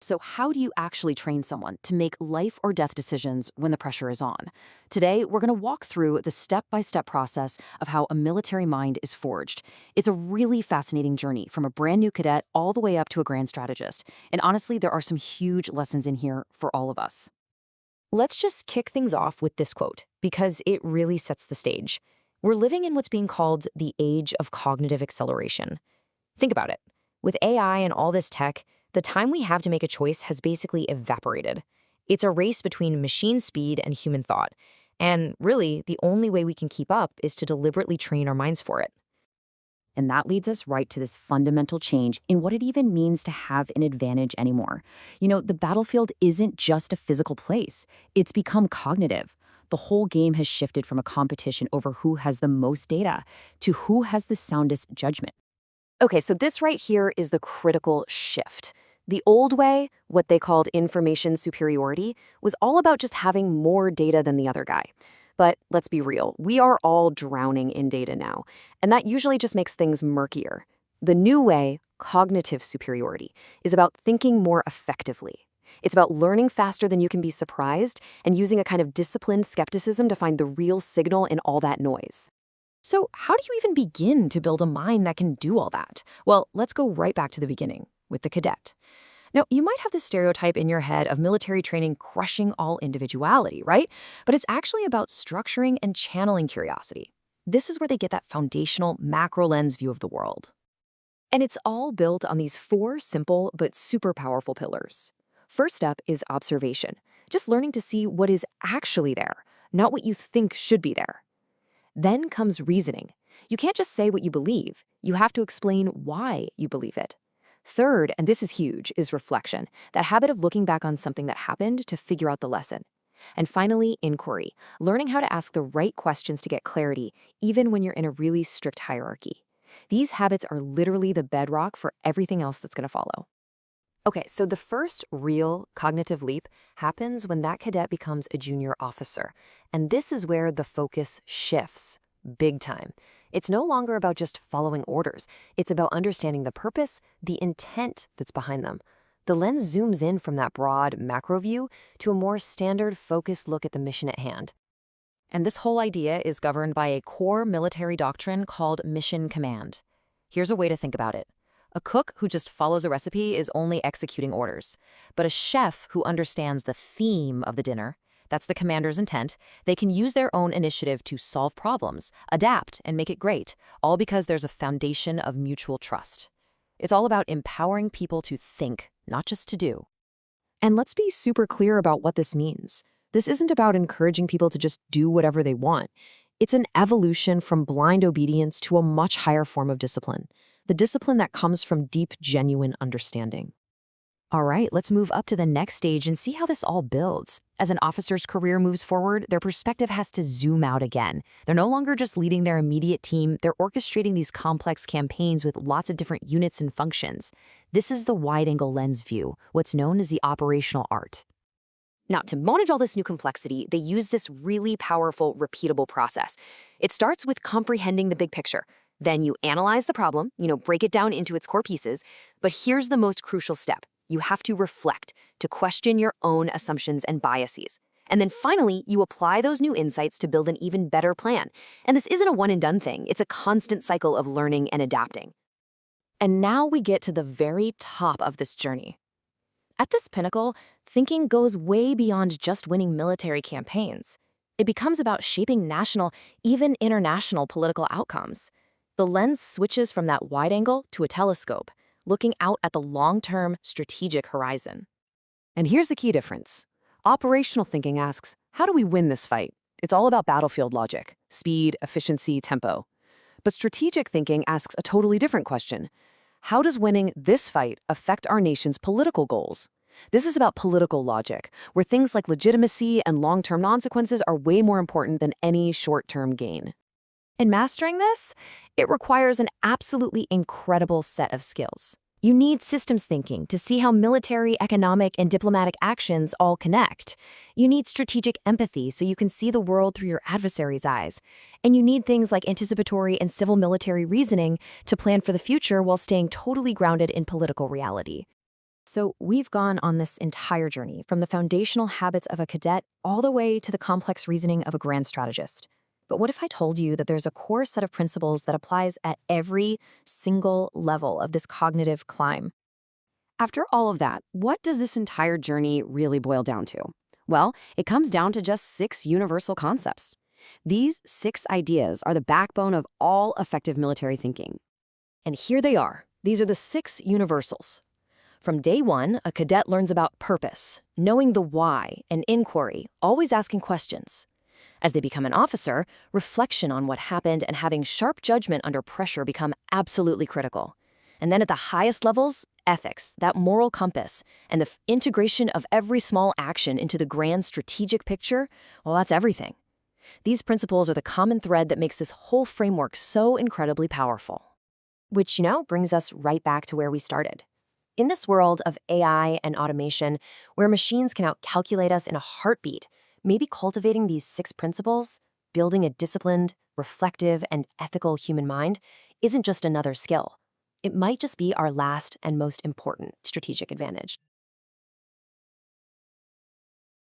So how do you actually train someone to make life or death decisions when the pressure is on? Today, we're going to walk through the step-by-step process of how a military mind is forged. It's a really fascinating journey from a brand new cadet all the way up to a grand strategist. And honestly, there are some huge lessons in here for all of us. Let's just kick things off with this quote, because it really sets the stage. We're living in what's being called the age of cognitive acceleration. Think about it. With AI and all this tech, the time we have to make a choice has basically evaporated. It's a race between machine speed and human thought. And really, the only way we can keep up is to deliberately train our minds for it. And that leads us right to this fundamental change in what it even means to have an advantage anymore. The battlefield isn't just a physical place. It's become cognitive. The whole game has shifted from a competition over who has the most data to who has the soundest judgment. Okay, so this right here is the critical shift. The old way, what they called information superiority, was all about just having more data than the other guy. But let's be real, we are all drowning in data now, and that usually just makes things murkier. The new way, cognitive superiority, is about thinking more effectively. It's about learning faster than you can be surprised and using a kind of disciplined skepticism to find the real signal in all that noise. So how do you even begin to build a mind that can do all that? Well, let's go right back to the beginning, with the cadet. Now, you might have this stereotype in your head of military training crushing all individuality, right? But it's actually about structuring and channeling curiosity. This is where they get that foundational macro lens view of the world. And it's all built on these four simple but super powerful pillars. First up is observation, just learning to see what is actually there, not what you think should be there. Then comes reasoning. You can't just say what you believe. You have to explain why you believe it. Third, and this is huge, is reflection, that habit of looking back on something that happened to figure out the lesson. And finally, inquiry, learning how to ask the right questions to get clarity, even when you're in a really strict hierarchy. These habits are literally the bedrock for everything else that's going to follow. Okay, so the first real cognitive leap happens when that cadet becomes a junior officer. And this is where the focus shifts, big time. It's no longer about just following orders. It's about understanding the purpose, the intent that's behind them. The lens zooms in from that broad macro view to a more standard focused look at the mission at hand. And this whole idea is governed by a core military doctrine called mission command. Here's a way to think about it. A cook who just follows a recipe is only executing orders. But a chef who understands the theme of the dinner, that's the commander's intent, they can use their own initiative to solve problems, adapt, and make it great, all because there's a foundation of mutual trust. It's all about empowering people to think, not just to do. And let's be super clear about what this means. This isn't about encouraging people to just do whatever they want. It's an evolution from blind obedience to a much higher form of discipline. The discipline that comes from deep, genuine understanding. All right, let's move up to the next stage and see how this all builds. As an officer's career moves forward, their perspective has to zoom out again. They're no longer just leading their immediate team, they're orchestrating these complex campaigns with lots of different units and functions. This is the wide-angle lens view, what's known as the operational art. Now, to manage all this new complexity, they use this really powerful, repeatable process. It starts with comprehending the big picture. Then you analyze the problem, break it down into its core pieces. But here's the most crucial step. You have to reflect, to question your own assumptions and biases. And then finally, you apply those new insights to build an even better plan. And this isn't a one-and-done thing. It's a constant cycle of learning and adapting. And now we get to the very top of this journey. At this pinnacle, thinking goes way beyond just winning military campaigns. It becomes about shaping national, even international political outcomes. The lens switches from that wide angle to a telescope, looking out at the long-term strategic horizon. And here's the key difference. Operational thinking asks, how do we win this fight? It's all about battlefield logic, speed, efficiency, tempo. But strategic thinking asks a totally different question. How does winning this fight affect our nation's political goals? This is about political logic, where things like legitimacy and long-term consequences are way more important than any short-term gain. In mastering this, it requires an absolutely incredible set of skills. You need systems thinking to see how military, economic, and diplomatic actions all connect. You need strategic empathy so you can see the world through your adversary's eyes. And you need things like anticipatory and civil military reasoning to plan for the future while staying totally grounded in political reality. So we've gone on this entire journey from the foundational habits of a cadet all the way to the complex reasoning of a grand strategist. But what if I told you that there's a core set of principles that applies at every single level of this cognitive climb? After all of that, what does this entire journey really boil down to? Well, it comes down to just 6 universal concepts. These 6 ideas are the backbone of all effective military thinking. And here they are. These are the 6 universals. From day one, a cadet learns about purpose, knowing the why, and inquiry, always asking questions. As they become an officer, reflection on what happened and having sharp judgment under pressure become absolutely critical. And then at the highest levels, ethics, that moral compass, and the integration of every small action into the grand strategic picture, well, that's everything. These principles are the common thread that makes this whole framework so incredibly powerful. Which, brings us right back to where we started. In this world of AI and automation, where machines can outcalculate us in a heartbeat, maybe cultivating these 6 principles, building a disciplined, reflective, and ethical human mind, isn't just another skill. It might just be our last and most important strategic advantage.